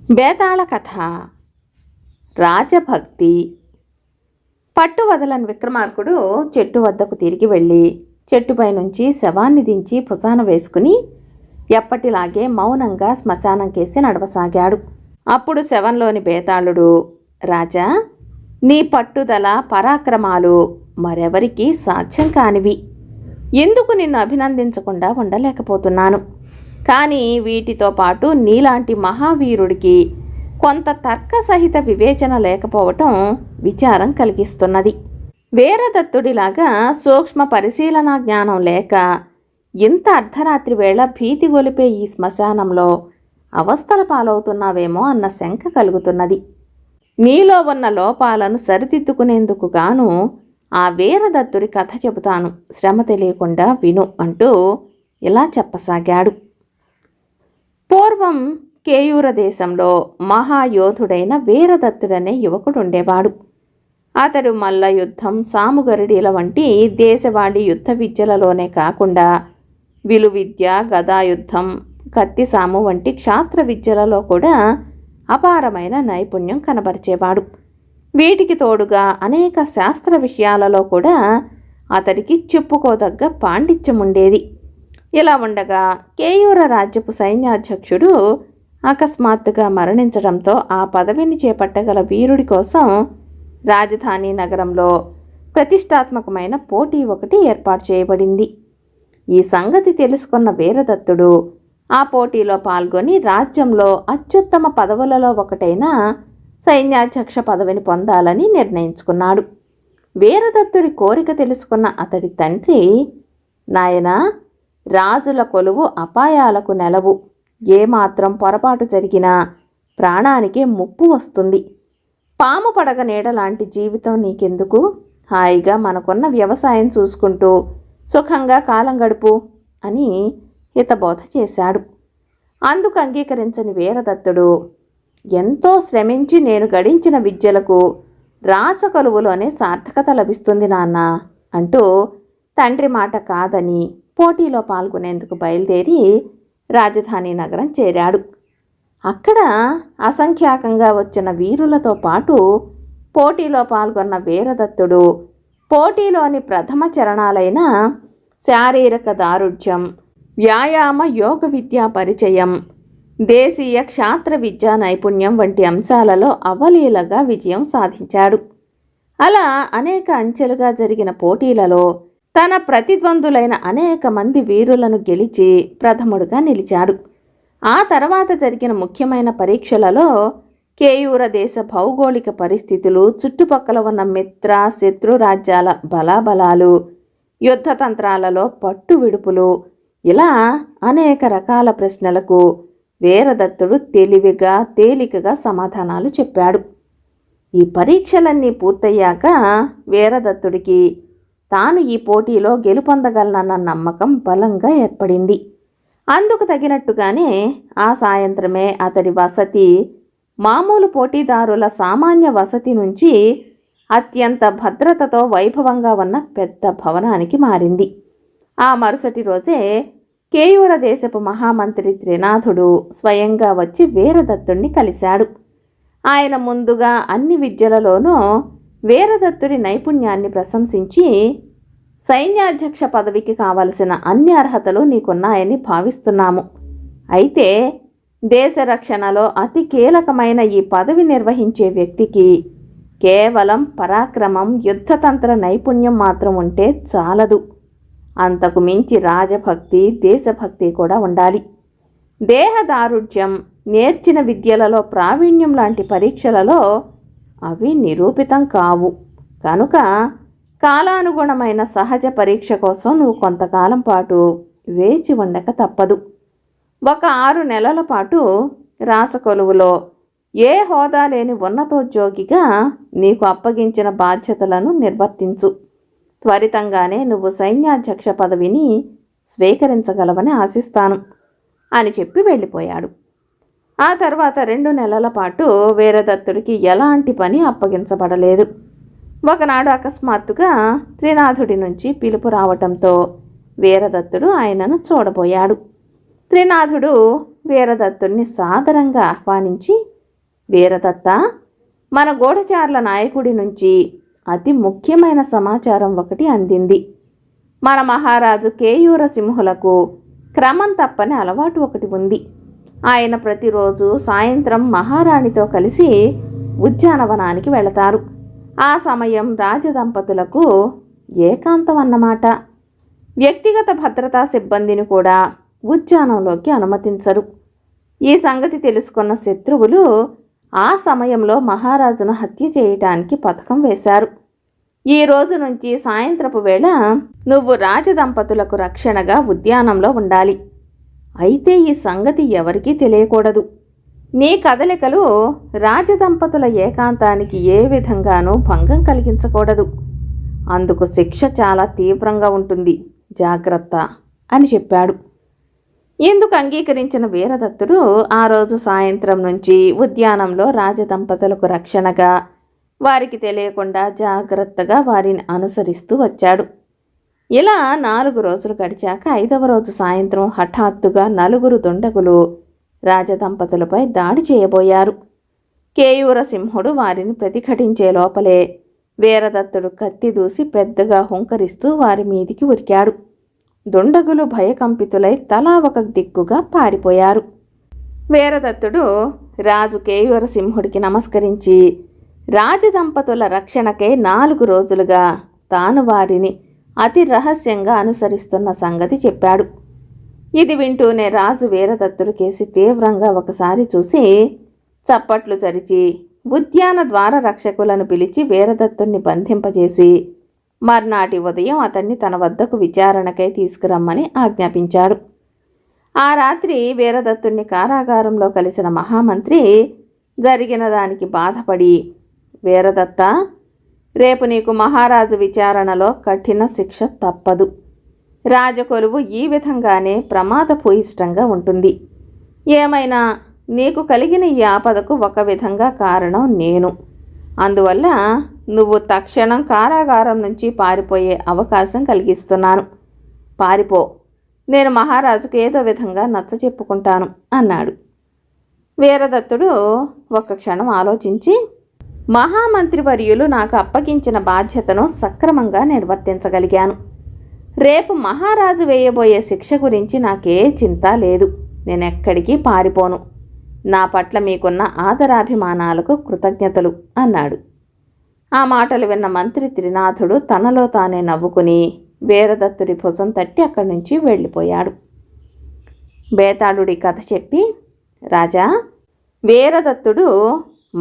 బేతాళ కథ. రాజభక్తి. పట్టు వదలని విక్రమార్కుడు చెట్టు వద్దకు తిరిగి వెళ్ళి చెట్టుపై నుంచి శవాన్ని దించి భుజాన వేసుకుని ఎప్పటిలాగే మౌనంగా శ్మశానం కేసి నడవసాగాడు. అప్పుడు శవంలోని బేతాళుడు, రాజా, నీ పట్టుదల పరాక్రమాలు మరెవరికి సాధ్యం కానివి. ఎందుకు నిన్ను అభినందించకుండా ఉండలేకపోతున్నాను. కానీ వీటితో పాటు నీలాంటి మహావీరుడికి కొంత తర్కసహిత వివేచన లేకపోవటం విచారం కలిగిస్తున్నది. వీరదత్తుడిలాగా సూక్ష్మ పరిశీలనా జ్ఞానం లేక ఇంత అర్ధరాత్రి వేళ భీతి గొలిపే ఈ శ్మశానంలో అవస్థల పాలవుతున్నావేమో అన్న శంక కలుగుతున్నది. నీలో ఉన్న లోపాలను సరిదిద్దుకునేందుకు గాను ఆ వీరదత్తుడి కథ చెబుతాను, శ్రమ తెలియకుండా విను అంటూ ఇలా చెప్పసాగాడు. పూర్వం కేయూర దేశంలో మహాయోధుడైన వీరదత్తుడనే యువకుడుండేవాడు. అతడు మల్ల యుద్ధం, సాముగరుడిల వంటి దేశవాళీ యుద్ధ విద్యలలోనే కాకుండా విలువిద్య, గదాయుద్ధం, కత్తి సాము వంటి క్షాత్ర విద్యలలో కూడా అపారమైన నైపుణ్యం కనబరిచేవాడు. వీటికి తోడుగా అనేక శాస్త్ర విషయాలలో కూడా అతడికి చెప్పుకోదగ్గ పాండిత్యముండేది. ఇలా ఉండగా కేయూర రాజ్యపు సైన్యాధ్యక్షుడు అకస్మాత్తుగా మరణించడంతో ఆ పదవిని చేపట్టగల వీరుడి కోసం రాజధాని నగరంలో ప్రతిష్టాత్మకమైన పోటీ ఒకటి ఏర్పాటు చేయబడింది. ఈ సంగతి తెలుసుకున్న వీరదత్తుడు ఆ పోటీలో పాల్గొని రాజ్యంలో అత్యుత్తమ పదవులలో ఒకటైన సైన్యాధ్యక్ష పదవిని పొందాలని నిర్ణయించుకున్నాడు. వీరదత్తుడి కోరిక తెలుసుకున్న అతడి తండ్రి, నాయనా, రాజుల కొలువు అపాయాలకు నెలవు. ఏమాత్రం పొరపాటు జరిగినా ప్రాణానికి ముప్పు వస్తుంది. పాము పడగ నీడలాంటి జీవితం నీకెందుకు? హాయిగా మనకున్న వ్యవసాయం చూసుకుంటూ సుఖంగా కాలం గడుపు అని హితబోధ చేశాడు. అందుకు అంగీకరించని వీరదత్తుడు, ఎంతో శ్రమించి నేను గడించిన విద్యలకు రాచకొలువులోనే సార్థకత లభిస్తుంది నాన్న అంటూ తండ్రి మాట కాదని పోటీలో పాల్గొనేందుకు బయలుదేరి రాజధాని నగరం చేరాడు. అక్కడ అసంఖ్యాకంగా వచ్చిన వీరులతో పాటు పోటీలో పాల్గొన్న వీరదత్తుడు పోటీలోని ప్రథమ చరణాలైన శారీరక దారుఢ్యం, వ్యాయామ యోగ విద్యా పరిచయం, దేశీయ క్షాత్ర విద్యా నైపుణ్యం వంటి అంశాలలో అవలీలగా విజయం సాధించాడు. అలా అనేక అంచెలుగా జరిగిన పోటీలలో తన ప్రతిద్వందులైన అనేక మంది వీరులను గెలిచి ప్రథముడుగా నిలిచాడు. ఆ తర్వాత జరిగిన ముఖ్యమైన పరీక్షలలో కేయూర దేశ భౌగోళిక పరిస్థితులు, చుట్టుపక్కల ఉన్న మిత్ర శత్రు రాజ్యాల బలాబలాలు, యుద్ధతంత్రాలలో పట్టు విడుపులు, ఇలా అనేక రకాల ప్రశ్నలకు వీరదత్తుడు తెలివిగా తేలికగా సమాధానాలు చెప్పాడు. ఈ పరీక్షలన్నీ పూర్తయ్యాక వీరదత్తుడికి తాను ఈ పోటీలో గెలుపొందగలనన్న నమ్మకం బలంగా ఏర్పడింది. అందుకు తగినట్టుగానే ఆ సాయంత్రమే అతడి వసతి మామూలు పోటీదారుల సామాన్య వసతి నుంచి అత్యంత భద్రతతో వైభవంగా ఉన్న పెద్ద భవనానికి మారింది. ఆ మరుసటి రోజే కేయూర దేశపు మహామంత్రి త్రినాథుడు స్వయంగా వచ్చి వీరదత్తుణ్ణి కలిశాడు. ఆయన ముందుగా అన్ని విద్యలలోనూ వీరదత్తుడి నైపుణ్యాన్ని ప్రశంసించి, సైన్యాధ్యక్ష పదవికి కావలసిన అన్ని అర్హతలు నీకున్నాయని భావిస్తున్నాము. అయితే దేశ రక్షణలో అతి కీలకమైన ఈ పదవి నిర్వహించే వ్యక్తికి కేవలం పరాక్రమం, యుద్ధతంత్ర నైపుణ్యం మాత్రం ఉంటే చాలదు. అంతకు మించి రాజభక్తి, దేశభక్తి కూడా ఉండాలి. దేహదారుఢ్యం, నేర్చిన విద్యలలో ప్రావీణ్యం లాంటి పరీక్షలలో అవి నిరూపితం కావు. కనుక కాలానుగుణమైన సహజ పరీక్ష కోసం నువ్వు కొంతకాలం పాటు వేచి ఉండక తప్పదు. ఒక 6 నెలల పాటు రాచకొలువులో ఏ హోదా లేని ఉన్నతోద్యోగిగా నీకు అప్పగించిన బాధ్యతలను నిర్వర్తించు. త్వరితంగానే నువ్వు సైన్యాధ్యక్ష పదవిని స్వీకరించగలవని ఆశిస్తాను అని చెప్పి వెళ్ళిపోయాడు. ఆ తర్వాత 2 నెలల పాటు వీరదత్తుడికి ఎలాంటి పని అప్పగించబడలేదు. ఒకనాడు అకస్మాత్తుగా త్రినాథుడి నుంచి పిలుపు రావటంతో వీరదత్తుడు ఆయనను చూడబోయాడు. త్రినాథుడు వీరదత్తుణ్ణి సాదరంగా ఆహ్వానించి వీరదత్త, మన గూఢచారుల నాయకుడి నుంచి అతి ముఖ్యమైన సమాచారం ఒకటి అందింది. మన మహారాజు కేయూర సింహులకు క్రమం తప్పని అలవాటు ఒకటి ఉంది. ఆయన ప్రతిరోజు సాయంత్రం మహారాణితో కలిసి ఉద్యానవనానికి వెళతారు. ఆ సమయం రాజదంపతులకు ఏకాంతం అన్నమాట. వ్యక్తిగత భద్రతా సిబ్బందిని కూడా ఉద్యానంలోకి అనుమతించరు. ఈ సంగతి తెలుసుకున్న శత్రువులు ఆ సమయంలో మహారాజును హత్య చేయటానికి పథకం వేశారు. ఈ రోజు నుంచి సాయంత్రపు వేళ నువ్వు రాజదంపతులకు రక్షణగా ఉద్యానంలో ఉండాలి. అయితే ఈ సంగతి ఎవరికీ తెలియకూడదు. నీ కదలికలు రాజదంపతుల ఏకాంతానికి ఏ విధంగానూ భంగం కలిగించకూడదు. అందుకు శిక్ష చాలా తీవ్రంగా ఉంటుంది, జాగ్రత్త అని చెప్పాడు. ఇందుకు అంగీకరించిన వీరదత్తుడు ఆ రోజు సాయంత్రం నుంచి ఉద్యానంలో రాజదంపతులకు రక్షణగా, వారికి తెలియకుండా జాగ్రత్తగా వారిని అనుసరిస్తూ వచ్చాడు. ఇలా 4 రోజులు గడిచాక 5వ రోజు సాయంత్రం హఠాత్తుగా 4 దుండగులు రాజదంపతులపై దాడి చేయబోయారు. కేయూర సింహుడు వారిని ప్రతిఘటించే లోపలే వీరదత్తుడు కత్తి దూసి పెద్దగా హుంకరిస్తూ వారి మీదికి ఉరికాడు. దుండగులు భయకంపితులై తలా ఒక దిక్కుగా పారిపోయారు. వీరదత్తుడు రాజు కేయూర సింహుడికి నమస్కరించి రాజదంపతుల రక్షణకై 4 రోజులుగా తాను వారిని అతి రహస్యంగా అనుసరిస్తున్న సంగతి చెప్పాడు. ఇది వింటూనే రాజు వీరదత్తుడి కేసి తీవ్రంగా ఒకసారి చూసి చప్పట్లు చరిచి ఉద్యాన ద్వార రక్షకులను పిలిచి వీరదత్తుణ్ణి బంధింపజేసి మర్నాటి ఉదయం అతన్ని తన వద్దకు విచారణకై తీసుకురమ్మని ఆజ్ఞాపించాడు. ఆ రాత్రి వీరదత్తుణ్ణి కారాగారంలో కలిసిన మహామంత్రి జరిగిన దానికి బాధపడి, వీరదత్త, రేపు నీకు మహారాజు విచారణలో కఠిన శిక్ష తప్పదు. రాజకొలువు ఈ విధంగానే ప్రమాదపూయిష్టంగా ఉంటుంది. ఏమైనా నీకు కలిగిన ఈ ఆపదకు ఒక విధంగా కారణం నేను. అందువల్ల నువ్వు తక్షణం కారాగారం నుంచి పారిపోయే అవకాశం కలిగిస్తున్నాను. పారిపో, నేను మహారాజుకు ఏదో విధంగా నచ్చ చెప్పుకుంటాను అన్నాడు. వీరదత్తుడు ఒక్క క్షణం ఆలోచించి, మహామంత్రివర్యులు నాకు అప్పగించిన బాధ్యతను సక్రమంగా నిర్వర్తించగలిగాను. రేపు మహారాజు వేయబోయే శిక్ష గురించి నాకే చింత లేదు. నేనెక్కడికి పారిపోను. నా పట్ల మీకున్న ఆదరాభిమానాలకు కృతజ్ఞతలు అన్నాడు. ఆ మాటలు విన్న మంత్రి త్రినాథుడు తనలో తానే నవ్వుకుని వీరదత్తుడి భుజం తట్టి అక్కడి నుంచి వెళ్ళిపోయాడు. బేతాళుడి కథ చెప్పి, రాజా, వీరదత్తుడు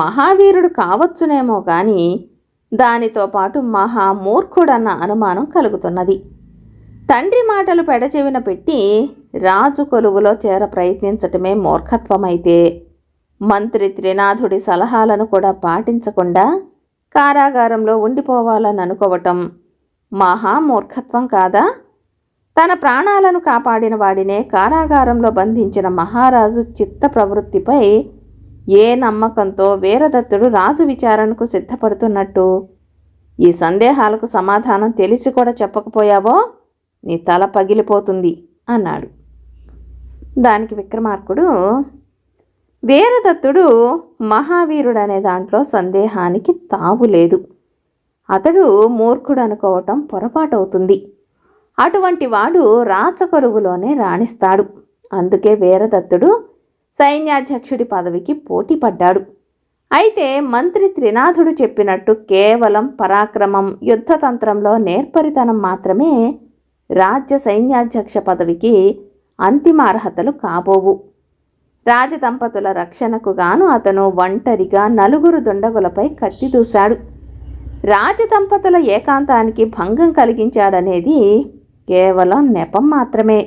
మహావీరుడు కావచ్చునేమో కానీ దానితో పాటు మహామూర్ఖుడన్న అనుమానం కలుగుతున్నది. తండ్రి మాటలు పెడచెవిన పెట్టి రాజు కొలువులో చేర ప్రయత్నించటమే మూర్ఖత్వమైతే మంత్రి త్రినాథుడి సలహాలను కూడా పాటించకుండా కారాగారంలో ఉండిపోవాలని అనుకోవటం మహామూర్ఖత్వం కాదా? తన ప్రాణాలను కాపాడిన వాడినే కారాగారంలో బంధించిన మహారాజు చిత్త ప్రవృత్తిపై ఏ నమ్మకంతో వీరదత్తుడు రాజు విచారణకు సిద్ధపడుతున్నట్టు? ఈ సందేహాలకు సమాధానం తెలిసి కూడా చెప్పకపోయావో నీ తల పగిలిపోతుంది అన్నాడు. దానికి విక్రమార్కుడు, వీరదత్తుడు మహావీరుడనే దాంట్లో సందేహానికి తావు లేదు. అతడు మూర్ఖుడు అనుకోవటం పొరపాటవుతుంది. అటువంటి వాడు రాచకొలువులోనే రాణిస్తాడు. అందుకే వీరదత్తుడు సైన్యాధ్యక్షుడి పదవికి పోటీ పడ్డాడు. అయితే మంత్రి త్రినాథుడు చెప్పినట్టు కేవలం పరాక్రమం, యుద్ధతంత్రంలో నేర్పరితనం మాత్రమే రాజ్య సైన్యాధ్యక్ష పదవికి అంతిమ అర్హతలు కాబోవు. రాజదంపతుల రక్షణకు గాను అతను ఒంటరిగా 4 దుండగులపై కత్తి దూశాడు. రాజదంపతుల ఏకాంతానికి భంగం కలిగించాడనేది కేవలం నెపం మాత్రమే.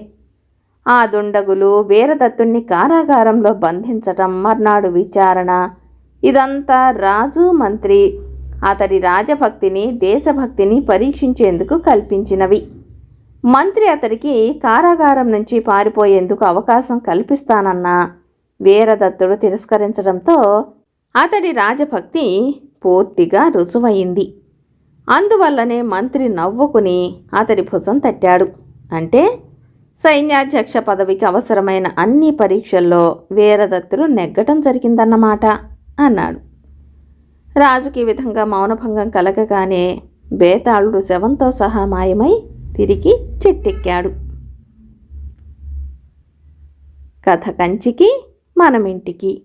ఆ దుండగులు వీరదత్తుణ్ణి కారాగారంలో బంధించటం, మర్నాడు విచారణ, ఇదంతా రాజు, మంత్రి అతడి రాజభక్తిని, దేశభక్తిని పరీక్షించేందుకు కల్పించినవి. మంత్రి అతడికి కారాగారం నుంచి పారిపోయేందుకు అవకాశం కల్పిస్తానన్నా వీరదత్తుడు తిరస్కరించడంతో అతడి రాజభక్తి పూర్తిగా రుజువయింది. అందువల్లనే మంత్రి నవ్వుకుని అతడి భుజం తట్టాడు. అంటే సైన్యాధ్యక్ష పదవికి అవసరమైన అన్ని పరీక్షల్లో వీరదత్తుడు నెగ్గటం జరిగిందన్నమాట అన్నాడు. రాజుకి ఈ విధంగా మౌనభంగం కలగగానే బేతాళుడు శవంతో సహా మాయమై తిరిగి చెట్టెక్కాడు. కథ కంచికి మనమింటికి.